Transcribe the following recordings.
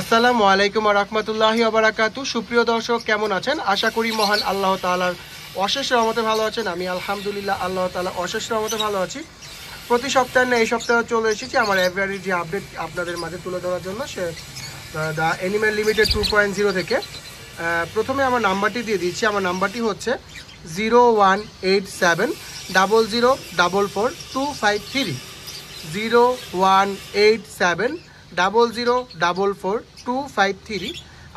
আসসালামু আলাইকুম ওয়া রাহমাতুল্লাহি ওয়া বারাকাতুহু। সুপ্রিয় দর্শক, কেমন আছেন? আশা করি মহান আল্লাহ তাআলার অশেষ রহমতে ভালো আছেন। আমি আলহামদুলিল্লাহ আল্লাহ তাআলার অশেষ রহমতে ভালো আছি। প্রতি সপ্তাহে না এই সপ্তাহে চলে এসেছি আমার এভরিডে যে আপডেট আপনাদের মাঝে তুলে ধরার জন্য, সে দ্য অ্যানিম্যাল লিমিটেড 2.0 থেকে। প্রথমে আমার নাম্বারটি দিয়ে দিচ্ছি। আমার নাম্বারটি হচ্ছে 018700444253 018700444253।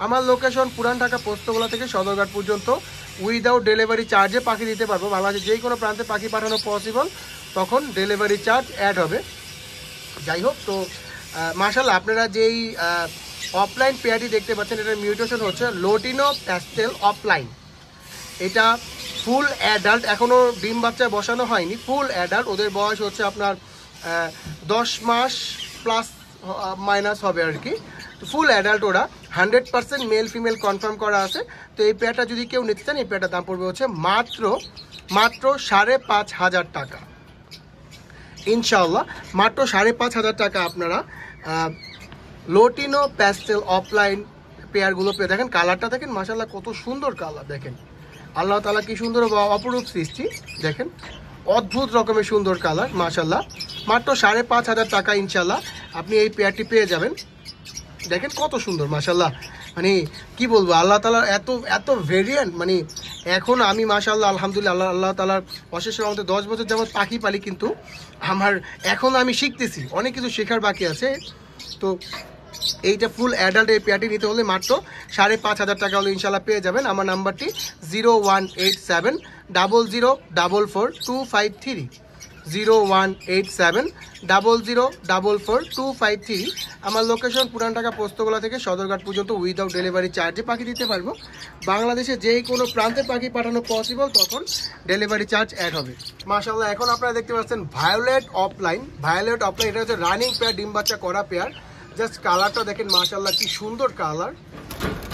আমার লোকেশন পুরান ঢাকা পোস্তগোলা থেকে সদরঘাট পর্যন্ত উইদাউট ডেলিভারি চার্জে পাখি দিতে পারবো। বাংলাদেশের যে কোনো প্রান্তে পাখি পাঠানো পসিবল, তখন ডেলিভারি চার্জ অ্যাড হবে। যাই হোক, তো মাশাআল্লাহ আপনারা যেই অফলাইন পেয়ারটি দেখতে পাচ্ছেন, এটার মিউটেশন হচ্ছে লোটিনো প্যাস্টেল অফলাইন। এটা ফুল অ্যাডাল্ট, এখনও ডিম বাচ্চা বসানো হয়নি, ফুল অ্যাডাল্ট। ওদের বয়স হচ্ছে আপনার 10 মাস প্লাস মাইনাস হবে আর কি। ফুল অ্যাডাল্ট ওরা, 100% মেল ফিমেল কনফার্ম করা আছে। তো এই পেয়ারটা যদি কেউ নিতে চান, এই পেয়ারটার দাম পড়বে হচ্ছে মাত্র 5,500 টাকা ইনশাআল্লাহ। মাত্র 5,500 টাকা আপনারা লোটিনো প্যাস্টেল অফলাইন পেয়ারগুলো পেয়ে। দেখেন কালারটা, দেখেন মাশাআল্লাহ কত সুন্দর কালার। দেখেন আল্লাহ তাআলা কি সুন্দর অপরূপ সৃষ্টি। দেখেন অদ্ভুত রকমের সুন্দর কালার মাশাআল্লাহ। মাত্র 5,500 টাকা ইনশাআল্লাহ আপনি এই পেয়ারটি পেয়ে যাবেন। দেখেন কত সুন্দর মাশাআল্লাহ, মানে কি বলবো, আল্লাহ তাআলার এত এত ভেরিয়েন্ট। মানে এখন আমি মাশাআল্লাহ আলহামদুলিল্লাহ আল্লাহ তাআলার অশেষ রহমতে 10 বছর যেমন পাখি পালি, কিন্তু আমার এখন আমি শিখতেছি, অনেক কিছু শেখার বাকি আছে। তো এইটা ফুল অ্যাডাল্ট এই পেয়ারটি নিতে হলে মাত্র 5,500 টাকা হলে ইনশাল্লাহ পেয়ে যাবেন। আমার নাম্বারটি 018700444253 018700444253। আমার লোকেশন পুরান ঢাকা পোস্তগোলা থেকে সদরঘাট পর্যন্ত উইদাউট ডেলিভারি চার্জে পাখি দিতে পারবো। বাংলাদেশে যেই কোনো প্রান্তে পাখি পাঠানো পসিবল, তখন ডেলিভারি চার্জ অ্যাড হবে। মাশাআল্লাহ এখন আপনারা দেখতে পাচ্ছেন ভায়োলেট অফলাইন। ভায়োলেট অফলাইন এটা হচ্ছে রানিং পেয়ার, ডিম বাচ্চা করা পেয়ার। জাস্ট কালারটা দেখেন মাশাআল্লাহ কি সুন্দর কালার।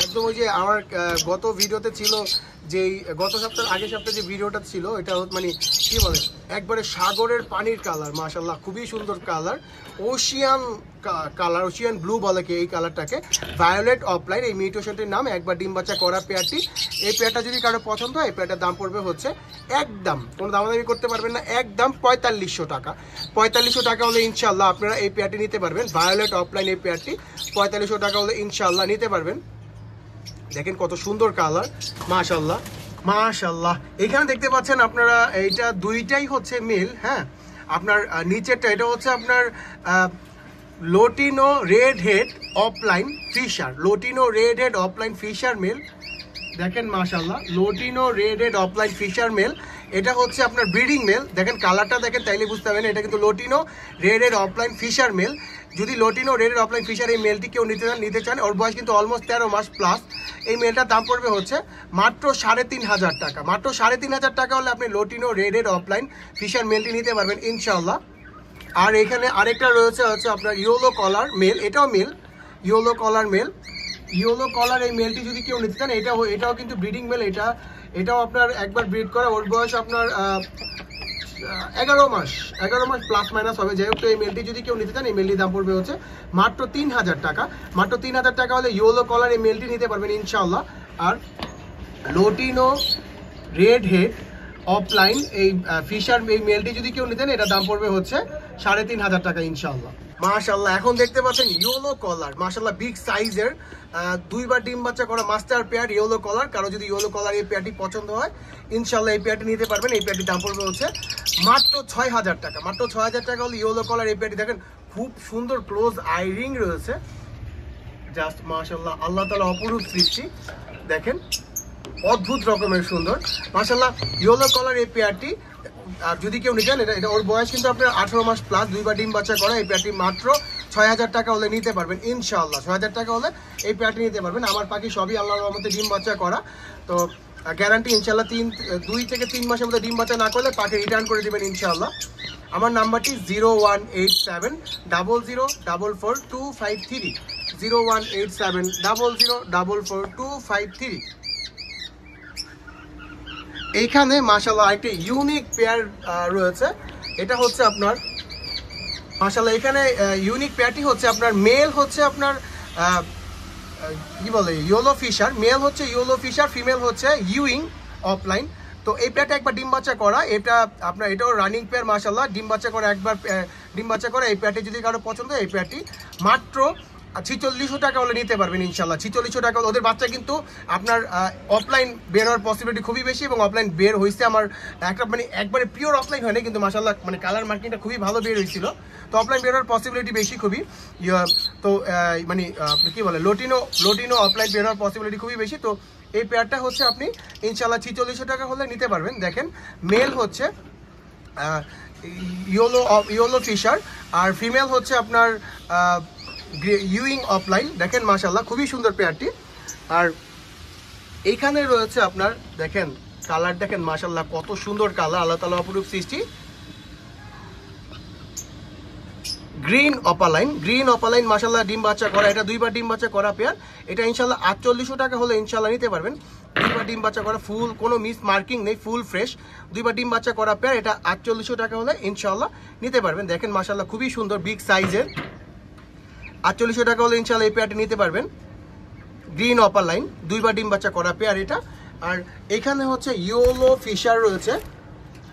একদম ওই যে আমার গত ভিডিওতে ছিল, যেই গত সপ্তাহের আগের সপ্তাহে যে ভিডিওটা ছিল, এটা মানে কি বলে একবারে সাগরের পানির কালার মাশাআল্লাহ, খুবই সুন্দর colour. Ocean colour, Ocean blue বলে কি এই কালারটাকে। ভায়োলেট অফলাইন এই মিউটেশনটির নাম। একবার ডিম বাচ্চা করা পেয়ারটি। এই পেয়ারটা যদি কারো পছন্দ হয়, এই পেয়ারটার দাম পড়বে হচ্ছে একদম, কোনো দামাদামি করতে পারবেন না, একদম 4500 টাকা। 4500 টাকা হলে ইনশাআল্লাহ আপনারা এই পেয়ারটি নিতে পারবেন। ভায়োলেট অফলাইন এই পেয়ারটি 4500 টাকা হলে ইনশাআল্লাহ নিতে পারবেন। দেখেন কত সুন্দর কালার মাশাআল্লাহ মাশাআল্লাহ। এখানে দেখতে পাচ্ছেন আপনারা, এইটা দুইটাই হচ্ছে মেল। হ্যাঁ, আপনার নিচেরটা এটা হচ্ছে আপনার lutino red head opaline Fischer. Lutino red head opaline fisher male. দেখেন মাশাআল্লাহ lutino red head opaline fisher male. এটা হচ্ছে আপনার ব্রিডিং মেল। দেখেন কালারটা দেখেন, তাইলে বুঝতে পারবেন এটা কিন্তু lutino red head opaline fisher male. যদি lutino red head opaline fischer এই মেলটি কেউ নিতে চান, ওর বয়স কিন্তু অলমোস্ট 13 মাস প্লাস। এই মেলটার দাম পড়বে হচ্ছে মাত্র 3,500 টাকা। মাত্র 3,500 টাকা হলে আপনি lutino red head opaline fischer মেলটি নিতে পারবেন ইনশাআল্লাহ। আর এখানে আরেকটা রয়েছে হচ্ছে আপনার ইয়েলো কলার মেল। এটাও male, yellow collar male. Yellow collar এই মেলটি যদি কেউ নিতে চান, এটাও কিন্তু ব্রিডিং মেল। এটাও আপনার একবার ব্রিড করা, ওর বয়স আপনার 11 মাস প্লাস মাইনাস হবে। যাই হোক, তো এই মেলটি যদি কেউ নিতে চান, এই মেলটির দাম পড়বে হচ্ছে মাত্র 3,000 টাকা। মাত্র 3,000 টাকা হলে ইয়েলো কলার এই মেলটি নিতে পারবেন ইনশাআল্লাহ। আর লোটিনো রেড হেড অফলাইন এই ফিশার এই মেলটি যদি কেউ নিতেন, এটা দাম পড়বে হচ্ছে 3,500 টাকা ইনশাআল্লাহ। মাশাআল্লাহ এখন দেখতে পাচ্ছেন ইয়েলো কলার মাশাআল্লাহ বিগ সাইজের, দুইবার ডিম বাচ্চা করা মাস্টার পেয়ার ইয়েলো কলার। কারো যদি ইয়েলো কলার এই পেয়ারটি পছন্দ হয়, ইনশাআল্লাহ এই পেয়ারটি নিতে পারবেন। এই পেয়ারটির দাম পড়বে হচ্ছে মাত্র 6,000 টাকা। মাত্র 6,000 টাকা হলে ইয়েলো কলার এই পেয়ারটি। দেখেন খুব সুন্দর ক্লোজ আই রিং রয়েছে, জাস্ট মাশাআল্লাহ আল্লাহ তাআলা অপরূপ সৃষ্টি। দেখেন অদ্ভুত রকমের সুন্দর মাশাআল্লাহ ইয়েলো কলার এই পেয়ারটি। আর যদি কেউ নিতেন, এটা ওর বয়স কিন্তু আপনার 18 মাস প্লাস, দুইবার ডিম বাচ্চা করা। এই পেয়ারটি মাত্র 6,000 টাকা হলে নিতে পারবেন ইনশাআল্লাহ। 6,000 টাকা হলে এই পেয়ারটি নিতে পারবেন। আমার পাখি সবই আল্লাহর রহমতে ডিম বাচ্চা করা, তো গ্যারান্টি ইনশাআল্লাহ 2 থেকে 3 মাসের মধ্যে ডিম বাচ্চা না করলে পাখি রিটার্ন করে দেবেন ইনশাআল্লাহ। আমার নাম্বারটি 018700444253 018700444253। এইখানে মাশাআল্লাহ একটা ইউনিক পেয়ার রয়েছে। এটা হচ্ছে আপনার মাশাআল্লাহ এখানে ইউনিক পেয়ারটি হচ্ছে আপনার মেল হচ্ছে আপনার কি বলে ইয়েলো ফিশার, মেল হচ্ছে ইয়েলো ফিশার, ফিমেল হচ্ছে ইউইং অফলাইন। তো এই পেয়ারটা একবার ডিম বাচ্চা করা, এটা আপনার এটাও রানিং পেয়ার মাশাআল্লাহ, ডিম বাচ্চা করা একবার ডিম বাচ্চা করা। এই পেয়ারটি যদি কারো পছন্দ হয় এই পেয়ারটি মাত্র 4600 টাকা হলে নিতে পারবেন ইনশাল্লাহ। 4600 টাকা। ওদের বাচ্চা কিন্তু আপনার অফলাইন বের হওয়ার পসিবিলিটি খুবই বেশি, এবং অফলাইন বের হয়েছে আমার একটা মানে একবারে পিওর অফলাইন হয়নি, কিন্তু মাশাআল্লাহ মানে কালার মার্কিংটা খুবই ভালো বের হয়েছিল। তো অফলাইন বের হওয়ার পসিবিলিটি বেশি খুবই। তো মানে কি বলে লোটিনো অফলাইন বের হওয়ার পসিবিলিটি খুবই বেশি। তো এই পেয়ারটা হচ্ছে আপনি ইনশাল্লাহ 4600 টাকা হলে নিতে পারবেন। দেখেন মেল হচ্ছে ইয়েলো ফিশার, আর ফিমেল হচ্ছে আপনার ইউইং অফলাইন। দেখেন মাশাআল্লাহ খুবই সুন্দর পেয়ারটি। আর এইখানে রয়েছে আপনার দেখেন কালার, দেখেন মাশাআল্লাহ কত সুন্দর কালার, আল্লাহ তাআলা অপরূপ সৃষ্টি। গ্রিন অপালাইন মাশাআল্লাহ ডিম বাচ্চা করা, এটা দুইবার ডিম বাচ্চা করা পেয়ার। এটা ইনশাআল্লাহ 4800 টাকা হলে ইনশাআল্লাহ নিতে পারবেন। দুইবার ডিম বাচ্চা করা, ফুল কোনো মিস মার্কিং নেই, ফুল ফ্রেশ, দুইবার ডিম বাচ্চা করা পেয়ার। এটা 4800 টাকা হলে ইনশাআল্লাহ নিতে পারবেন। দেখেন মাশাআল্লাহ খুবই সুন্দর বিগ সাইজের, 4800 টাকা হলে ইনশাআল্লাহ এই পেয়ারটি নিতে পারবেন। গ্রিন অপালাইন দুইবার ডিম বাচ্চা করা পেয়ার এটা। আর এখানে হচ্ছে ইয়েলো ফিশার রয়েছে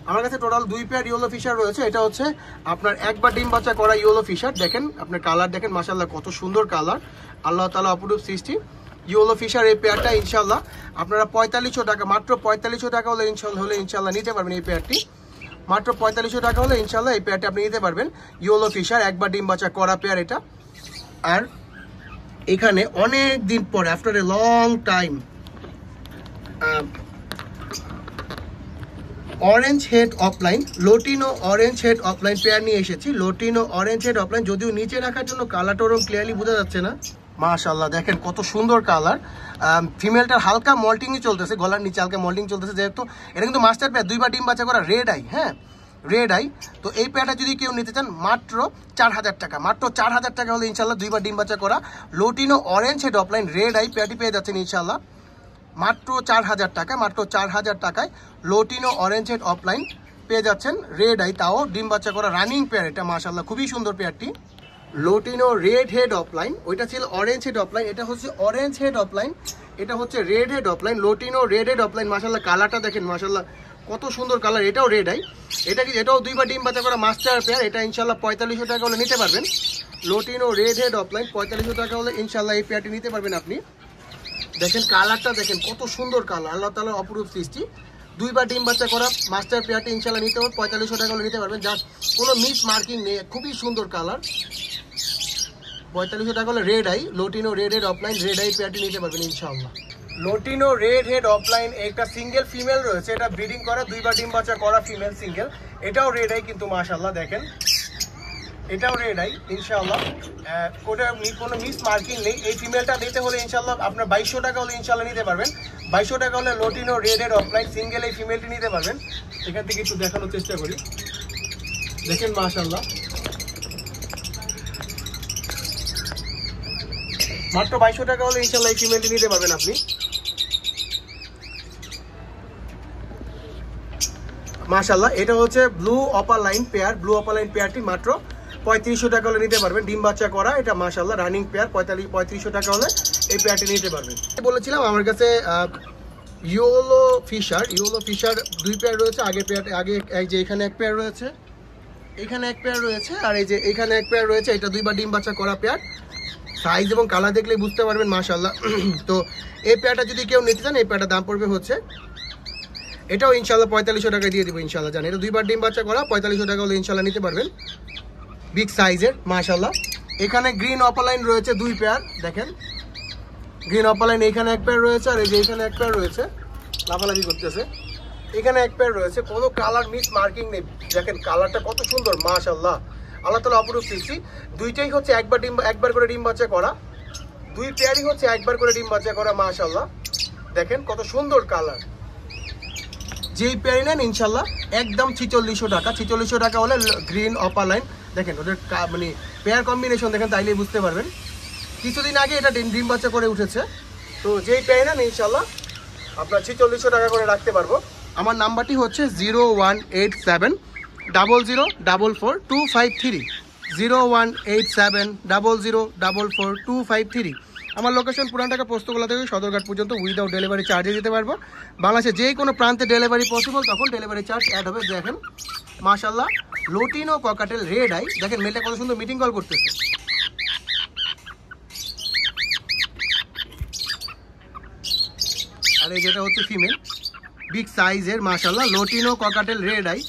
আমার কাছে, টোটাল 2 পেয়ার ইয়েলো ফিশার রয়েছে। এটা হচ্ছে আপনার একবার ডিম বাচ্চা করা ইয়েলো ফিশার। দেখেন আপনার কালার দেখেন মাশাআল্লাহ কত সুন্দর কালার, আল্লাহ তাআলা অপরূপ সৃষ্টি। ইয়েলো ফিশার এই পেয়ারটা ইনশাআল্লাহ আপনারা 4500 টাকা, মাত্র 4500 টাকা হলে ইনশাআল্লাহ নিতে পারবেন এই পেয়ারটি। মাত্র 4500 টাকা হলে ইনশাআল্লাহ এই পেয়ারটি আপনি নিতে পারবেন। ইয়েলো ফিশার একবার ডিম বাচ্চা করা পেয়ার এটা। আর এখানে অনেক দিন পর after a long time orange head offline, lutino orange head offline pair নিয়ে এসেছি। লোটিনো অরেঞ্জ হেড অফলাইন, যদিও নিচে রাখার জন্য কালারটা ওরকম ক্লিয়ারলি বোঝা যাচ্ছে না। মাশাআল্লাহ দেখেন কত সুন্দর কালার। ফিমেলটার হালকা মল্টিংই চলতেছে, গলার নিচে হালকা মল্টিং চলতেছে, যেহেতু এটা কিন্তু মাস্টার পেয়ার, দুইবার ডিম বাচ্চা করা, রেড আই। হ্যাঁ রেড আই। তো এই পেয়ারটা যদি কেউ নিতে চান মাত্র 4000 টাকা, মাত্র 4000 টাকা হলে ইনশাআল্লাহ দুইবার ডিম বাচ্চা করা lutino orange head opaline red eye পেয়ারটি পেয়ে যাচ্ছেন ইনশাআল্লাহ মাত্র 4000 টাকা। মাত্র 4000 টাকায় লোটিনো অরেঞ্জ হেড অফলাইন পেয়ে যাচ্ছেন রেড আই, তাও ডিম বাচ্চা করা রানিং পেয়ার এটা মাশাআল্লাহ খুবই সুন্দর পেয়ারটি। লোটিনো রেড হেড অফলাইন, ওইটা ছিল অরেঞ্জ হেড অফলাইন, এটা হচ্ছে অরেঞ্জ হেড অফলাইন, এটা হচ্ছে red head offline. Lutino red head offline মাশাআল্লাহ কালারটা দেখেন মাশাআল্লাহ কত সুন্দর কালার, এটাও রেড আই। এটাও দুইবার ডিম বাচ্চা করা মাস্টার পেয়ার। এটা ইনশাআল্লাহ 4500 টাকা হলে নিতে পারবেন। লোটিনো রেড হেড অফলাইন 4500 টাকা হলে ইনশাআল্লাহ এই পেয়ারটি নিতে পারবেন আপনি। দেখেন কালারটা দেখেন কত সুন্দর কালার, আল্লাহ তাআলার অপরূপ সৃষ্টি। দুইবার ডিম বাচ্চা করা মাস্টার পেয়ারটি ইনশাআল্লাহ নিতে হবে 4500 টাকা হলে নিতে পারবেন। জাস্ট কোনো মিস মার্কিং নেই, খুবই সুন্দর কালার। 4500 টাকা হলে red eye, lutino red head opaline red eye পেয়ারটি নিতে পারবেন ইনশাআল্লাহ। লোটিনো রেড হেড অফলাইন একটা সিঙ্গেল ফিমেল রয়েছে, এটা ব্রিডিং করা, দুইবার ডিম বাচ্চা করা ফিমেল সিঙ্গেল, এটাও রেড আই কিন্তু মাশাআল্লাহ দেখেন এটাও রেড আই ইনশাআল্লাহ, কোনো মিস মার্কিং নেই। এই ফিমেলটা নিতে হলে ইনশাআল্লাহ আপনার 2200 টাকা হলে ইনশাআল্লাহ নিতে পারবেন। 2200 টাকা হলে lutino red head offline single এই ফিমেলটি নিতে পারবেন। এখান থেকে একটু দেখানোর চেষ্টা করি, দেখেন মাশাআল্লাহ মাত্র 2200 টাকা হলে ইনশাআল্লাহ এই ফিমেলটি নিতে পারবেন আপনি। মাশাআল্লাহ এটা হচ্ছে blue opaline pair, blue opaline পেয়ারটি মাত্র 3500 টাকা হলে নিতে পারবেন, ডিম বাচ্চা করা, এটা মাশাআল্লাহ রানিং পেয়ার। 3500 টাকা হলে এই পেয়ারটি নিতে পারবেন। বলেছিলাম আমার কাছে ইয়েলো ফিশার 2 পেয়ার রয়েছে। আগে এই যে এখানে এক পেয়ার রয়েছে, এখানে এক পেয়ার রয়েছে, আর এই যে এখানে এক পেয়ার রয়েছে, এটা দুইবার ডিম বাচ্চা করা পেয়ার। সাইজ এবং কালার দেখলেই বুঝতে পারবেন মাশাআল্লাহ। তো এই পেয়ারটা যদি কেউ নিতে চান এই পেয়ারটার দাম পড়বে হচ্ছে, এটাও ইনশাআল্লাহ 4500 টাকায় দিয়ে দেবো ইনশাআল্লাহ। জানেন এটা দুইবার ডিম বাচ্চা করা, 4500 টাকা হলে ইনশাআল্লাহ নিতে পারবেন, বিগ সাইজের মাশাআল্লাহ। এখানে গ্রিন অপালাইন রয়েছে 2 পেয়ার, দেখেন গ্রিন অপালাইন এখানে এক পেয়ার রয়েছে, আর এই যে এখানে এক পেয়ার রয়েছে, লাফালাফি করতেছে, এখানে এক পেয়ার রয়েছে, কোনো কালার মিস মার্কিং নেই। দেখেন কালারটা কত সুন্দর মাশাআল্লাহ, আল্লাহ তাআলা অপরূপ সৃষ্টি। দুইটাই হচ্ছে একবার করে ডিম বাচ্চা করা, 2 পেয়ারই হচ্ছে একবার করে ডিম বাচ্চা করা মাশাআল্লাহ। দেখেন কত সুন্দর কালার। যেই পেয়ারই নেন ইনশাআল্লাহ একদম 4600 টাকা। 4600 টাকা হলে গ্রিন অপালাইন, দেখেন ওদের মানে পেয়ার কম্বিনেশন দেখেন, তাইলেই বুঝতে পারবেন। কিছুদিন আগে এটা ডিম বাচ্চা করে উঠেছে। তো যেই পেয়ারই নেন ইনশাআল্লাহ আপনার 4600 টাকা করে রাখতে পারবো। আমার নাম্বারটি হচ্ছে 018700444253, 018700444253। আমার লোকেশন পুরান ঢাকা পোস্তগোলা থেকে সদরঘাট পর্যন্ত উইদাউট ডেলিভারি চার্জে দিতে পারবো। বাংলাদেশে যে কোনো প্রান্তে ডেলিভারি পসিবল, তখন ডেলিভারি চার্জ অ্যাড হবে। দেখেন মাশাআল্লাহ লোটিনো ককাটেল রেড আই, দেখেন মেলটা কত সুন্দর মিটিং কল করতেছে। আর এই যেটা হচ্ছে ফিমেল, বিগ সাইজের মাশাআল্লাহ লোটিনো ককাটেল রেড আই।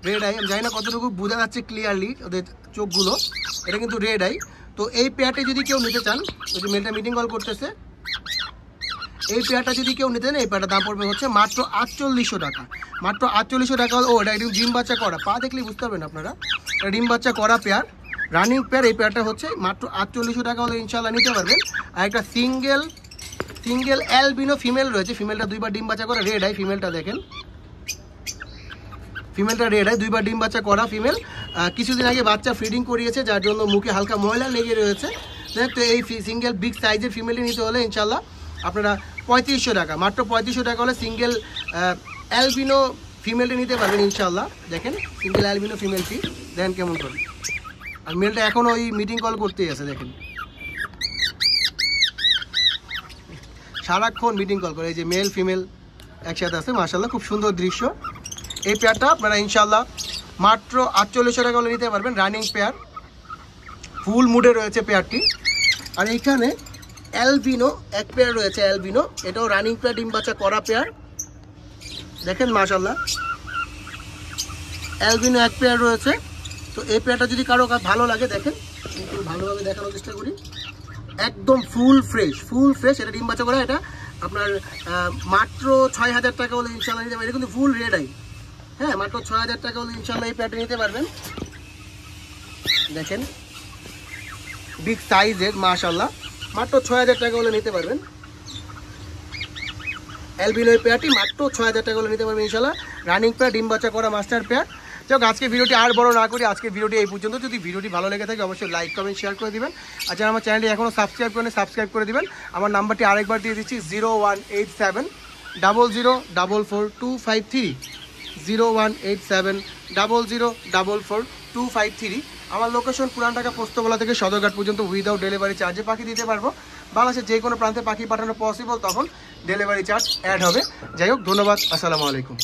আমি জানি না কতটুকু বোঝা যাচ্ছে ক্লিয়ারলি ওদের চোখগুলো, এটা কিন্তু রেড আই। তো এই পেয়ারটা যদি কেউ নিতে চান, ওই যে মেলটা মিটিং কল করতেছে, এই পেয়ারটা যদি কেউ নিতে চান এই পেয়ারটার দাম পড়বে হচ্ছে মাত্র 4800 টাকা। মাত্র 4800 টাকা। ও এটা একদম ডিম বাচ্চা করা, পা দেখলেই বুঝতে পারবেন আপনারা, এটা ডিম বাচ্চা করা পেয়ার, রানিং পেয়ার। এই পেয়ারটা হচ্ছে মাত্র 4800 টাকা হলে ইনশাল্লাহ নিতে পারবেন। আর একটা সিঙ্গেল অ্যালবিনো ফিমেল রয়েছে, ফিমেলটা 2বার ডিম বাচ্চা করা রেড আই। ফিমেলটা দেখেন, ফিমেলটা রেড আই, 2বার ডিম বাচ্চা করা ফিমেল। কিছুদিন আগে বাচ্চা ফিডিং করিয়েছে, যার জন্য মুখে হালকা ময়লা লেগে রয়েছে। তো এই সিঙ্গেল বিগ সাইজের ফিমেলটি নিতে হলে ইনশাল্লাহ আপনারা 3500 টাকা, মাত্র 3500 টাকা হলে সিঙ্গেল অ্যালবিনো ফিমেলটি নিতে পারবেন ইনশাল্লাহ। দেখেন সিঙ্গেল অ্যালবিনো ফিমেলটি দেখেন কেমন করে, আর মেলটা এখনও ওই মিটিং কল করতেই আছে। দেখেন সারাক্ষণ মিটিং কল করে, এই যে মেল ফিমেল একসাথে আছে মাশাআল্লাহ, খুব সুন্দর দৃশ্য। এই পেয়ারটা আপনারা ইনশাল্লাহ মাত্র 4800 টাকা হলে নিতে পারবেন, রানিং পেয়ার, ফুল মুডে রয়েছে পেয়ারটি। আর এইখানে অ্যালবিনো এক পেয়ার রয়েছে, অ্যালবিনো, এটাও রানিং পেয়ার, ডিম বাচ্চা করা পেয়ার। দেখেন মাশাআল্লাহ অ্যালবিনো এক পেয়ার রয়েছে। তো এই পেয়ারটা যদি কারো ভালো লাগে, দেখেন একটু ভালোভাবে দেখানোর চেষ্টা করি, একদম ফুল ফ্রেশ, এটা ডিম বাচ্চা করা। এটা আপনার মাত্র 6000 টাকা হলে ইনশাল্লাহ নিতে পারবেন। এটা কিন্তু ফুল রেড আই, হ্যাঁ, মাত্র 6000 টাকা হলে ইনশাল্লাহ এই পেয়ারটা নিতে পারবেন। দেখেন বিগ সাইজের মাশাআল্লাহ, মাত্র 6000 টাকা হলে নিতে পারবেন। অ্যালবিনো এই পেয়ারটি মাত্র 6000 টাকা হলে নিতে পারবেন ইনশাল্লাহ, রানিং পেয়ার, ডিম বাচ্চা করা মাস্টার পেয়ার। যাক আজকে ভিডিওটি আর বড় না করি, আজকে ভিডিওটি এই পর্যন্ত। যদি ভিডিওটি ভালো লেগে থাকে অবশ্যই লাইক কমেন্ট শেয়ার করে দিবেন। আর যারা আমার চ্যানেলটি এখনও সাবস্ক্রাইব করেন সাবস্ক্রাইব করে দিবেন। আমার নাম্বারটি আরেকবার দিয়ে দিচ্ছি 0187004253, 0187004253। আমার লোকেশন পুরান ঢাকা পোস্তগোলা থেকে সদরঘাট পর্যন্ত উইদাউট ডেলিভারি চার্জে পাখি দিতে পারবো। বাংলাদেশের যে কোনো প্রান্তে পাখি পাঠানো পসিবল, তখন ডেলিভারি চার্জ অ্যাড হবে। যাই হোক, ধন্যবাদ, আসসালামু আলাইকুম।